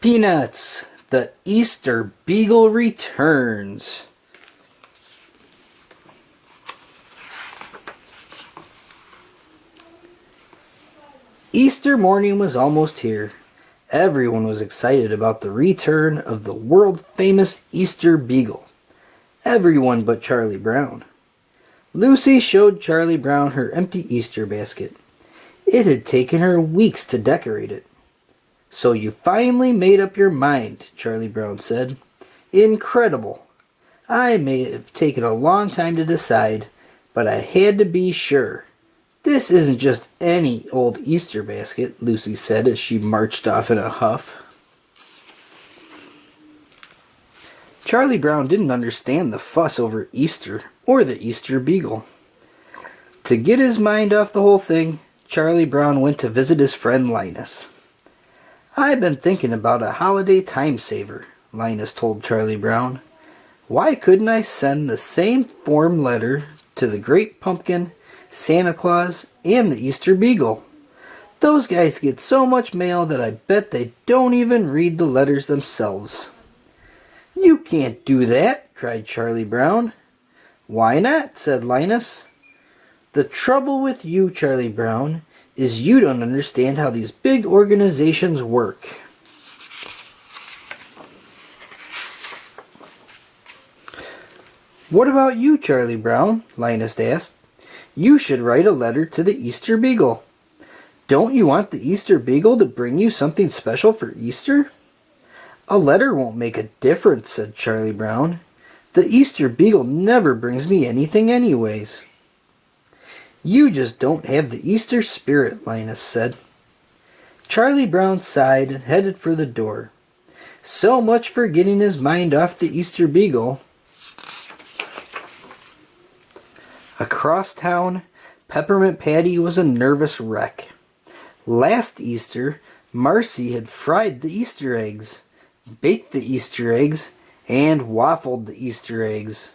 Peanuts, the Easter Beagle returns. Easter morning was almost here. Everyone was excited about the return of the world-famous Easter Beagle. Everyone but Charlie Brown. Lucy showed Charlie Brown her empty Easter basket. It had taken her weeks to decorate it. "So you finally made up your mind," Charlie Brown said. "Incredible. I may have taken a long time to decide, but I had to be sure. This isn't just any old Easter basket," Lucy said as she marched off in a huff. Charlie Brown didn't understand the fuss over Easter or the Easter Beagle. To get his mind off the whole thing, Charlie Brown went to visit his friend Linus. "I've been thinking about a holiday time saver," Linus told Charlie Brown. "Why couldn't I send the same form letter to the Great Pumpkin, Santa Claus, and the Easter Beagle? Those guys get so much mail that I bet they don't even read the letters themselves." "You can't do that," cried Charlie Brown. "Why not?" said Linus. "The trouble with you, Charlie Brown, is you don't understand how these big organizations work." "What about you, Charlie Brown?" Linus asked. "You should write a letter to the Easter Beagle. Don't you want the Easter Beagle to bring you something special for Easter?" "A letter won't make a difference," said Charlie Brown. "The Easter Beagle never brings me anything anyways." "You just don't have the Easter spirit," Linus said. Charlie Brown sighed and headed for the door. So much for getting his mind off the Easter Beagle. Across town, Peppermint Patty was a nervous wreck. Last Easter, Marcy had fried the Easter eggs, baked the Easter eggs, and waffled the Easter eggs.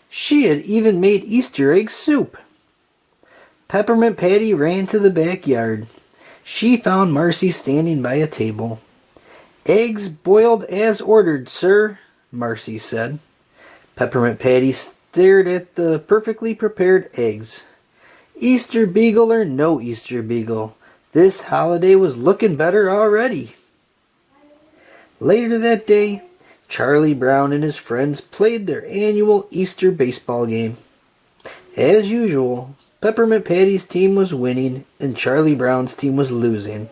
She had even made Easter egg soup. Peppermint Patty ran to the backyard. She found Marcy standing by a table. "Eggs boiled as ordered, sir," Marcy said. Peppermint Patty stared at the perfectly prepared eggs. Easter Beagle or no Easter Beagle, this holiday was looking better already. Later that day, Charlie Brown and his friends played their annual Easter baseball game. As usual, Peppermint Patty's team was winning and Charlie Brown's team was losing.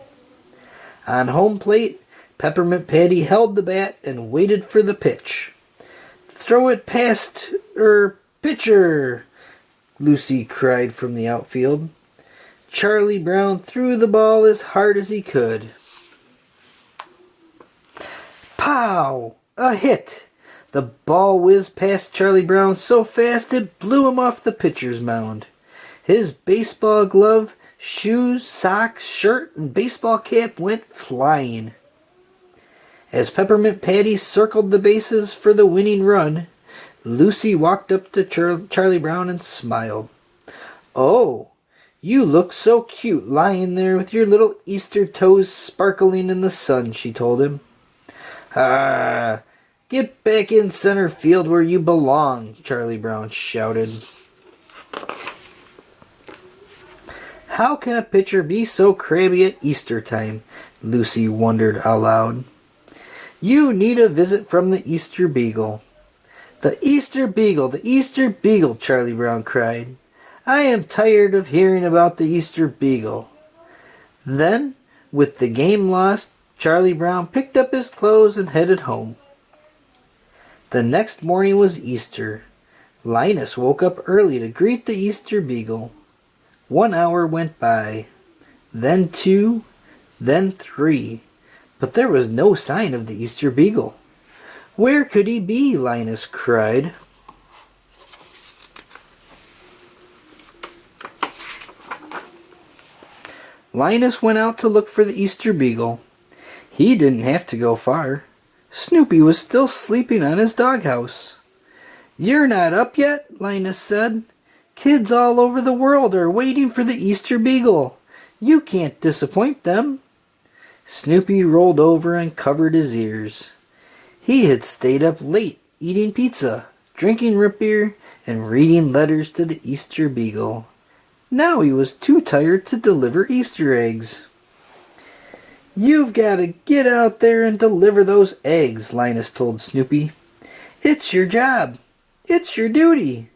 On home plate, Peppermint Patty held the bat and waited for the pitch. "Throw it past, pitcher!" Lucy cried from the outfield. Charlie Brown threw the ball as hard as he could. Pow! A hit! The ball whizzed past Charlie Brown so fast it blew him off the pitcher's mound. His baseball glove, shoes, socks, shirt, and baseball cap went flying. As Peppermint Patty circled the bases for the winning run, Lucy walked up to Charlie Brown and smiled. "Oh, you look so cute lying there with your little Easter toes sparkling in the sun," she told him. "Ah, get back in center field where you belong," Charlie Brown shouted. How can a pitcher be so crabby at Easter time? Lucy wondered aloud. You need a visit from the Easter Beagle. The Easter Beagle, the Easter Beagle, Charlie Brown cried. I am tired of hearing about the Easter Beagle. Then, with the game lost, Charlie Brown picked up his clothes and headed home. The next morning was Easter. Linus woke up early to greet the Easter Beagle. 1 hour went by, then 2, then 3, but there was no sign of the Easter Beagle. Where could he be? Linus cried. Linus went out to look for the Easter Beagle. He didn't have to go far. Snoopy was still sleeping on his doghouse. You're not up yet? Linus said. Kids all over the world are waiting for the Easter Beagle. You can't disappoint them. Snoopy rolled over and covered his ears. He had stayed up late eating pizza, drinking root beer, and reading letters to the Easter Beagle. Now he was too tired to deliver Easter eggs. "You've got to get out there and deliver those eggs," Linus told Snoopy. "It's your job. It's your duty."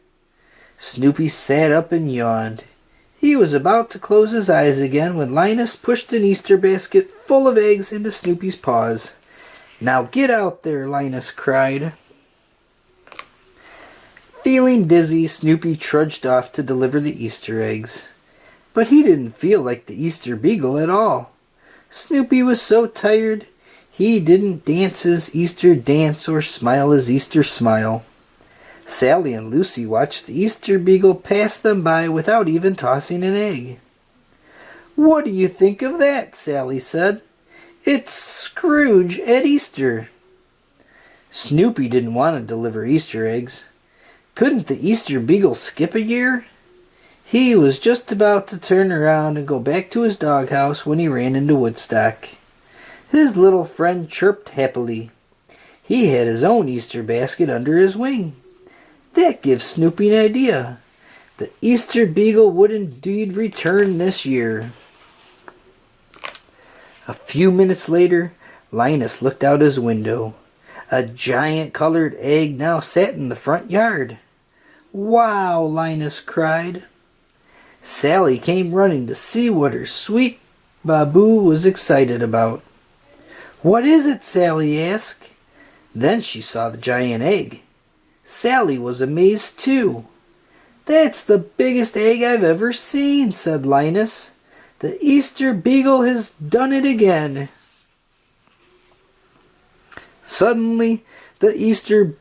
Snoopy sat up and yawned. He was about to close his eyes again when Linus pushed an Easter basket full of eggs into Snoopy's paws. "Now get out there," Linus cried. Feeling dizzy, Snoopy trudged off to deliver the Easter eggs. But he didn't feel like the Easter Beagle at all. Snoopy was so tired, he didn't dance his Easter dance or smile his Easter smile. Sally and Lucy watched the Easter Beagle pass them by without even tossing an egg. "What do you think of that?" Sally said. "It's Scrooge at Easter." Snoopy didn't want to deliver Easter eggs. Couldn't the Easter Beagle skip a year? He was just about to turn around and go back to his doghouse when he ran into Woodstock. His little friend chirped happily. He had his own Easter basket under his wing. That gives Snoopy an idea. The Easter Beagle would indeed return this year. A few minutes later, Linus looked out his window. A giant colored egg now sat in the front yard. "Wow!" Linus cried. Sally came running to see what her sweet Baboo was excited about. "What is it?" Sally asked. Then she saw the giant egg. Sally was amazed too. "That's the biggest egg I've ever seen," said Linus. "The Easter Beagle has done it again." Suddenly, the Easter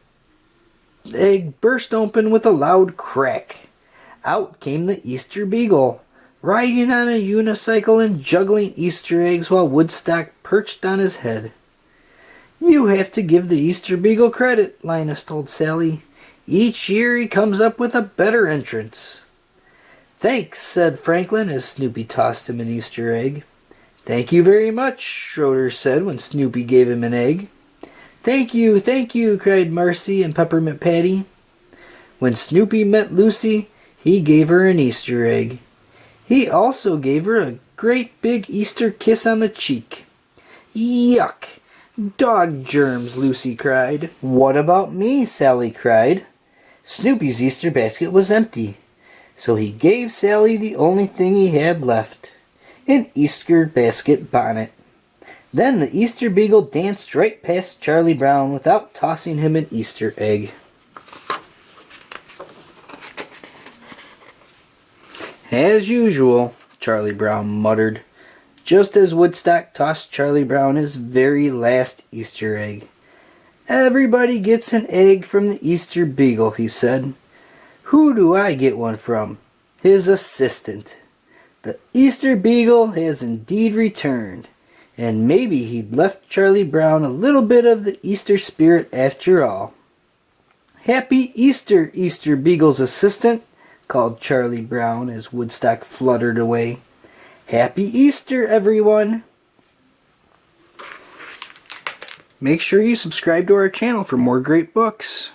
egg burst open with a loud crack. Out came the Easter Beagle, riding on a unicycle and juggling Easter eggs while Woodstock perched on his head. "You have to give the Easter Beagle credit," Linus told Sally. "Each year he comes up with a better entrance." "Thanks," said Franklin as Snoopy tossed him an Easter egg. "Thank you very much," Schroeder said when Snoopy gave him an egg. Thank you," cried Marcy and Peppermint Patty. When Snoopy met Lucy, he gave her an Easter egg. He also gave her a great big Easter kiss on the cheek. "Yuck! Dog germs," Lucy cried. "What about me?" Sally cried. Snoopy's Easter basket was empty, so he gave Sally the only thing he had left, an Easter basket bonnet. Then the Easter Beagle danced right past Charlie Brown without tossing him an Easter egg. "As usual," Charlie Brown muttered, just as Woodstock tossed Charlie Brown his very last Easter egg. "Everybody gets an egg from the Easter Beagle," he said. "Who do I get one from? His assistant. The Easter Beagle has indeed returned. And maybe he'd left Charlie Brown a little bit of the Easter spirit after all." "Happy Easter, Easter Beagle's assistant," called Charlie Brown as Woodstock fluttered away. "Happy Easter, everyone!" Make sure you subscribe to our channel for more great books.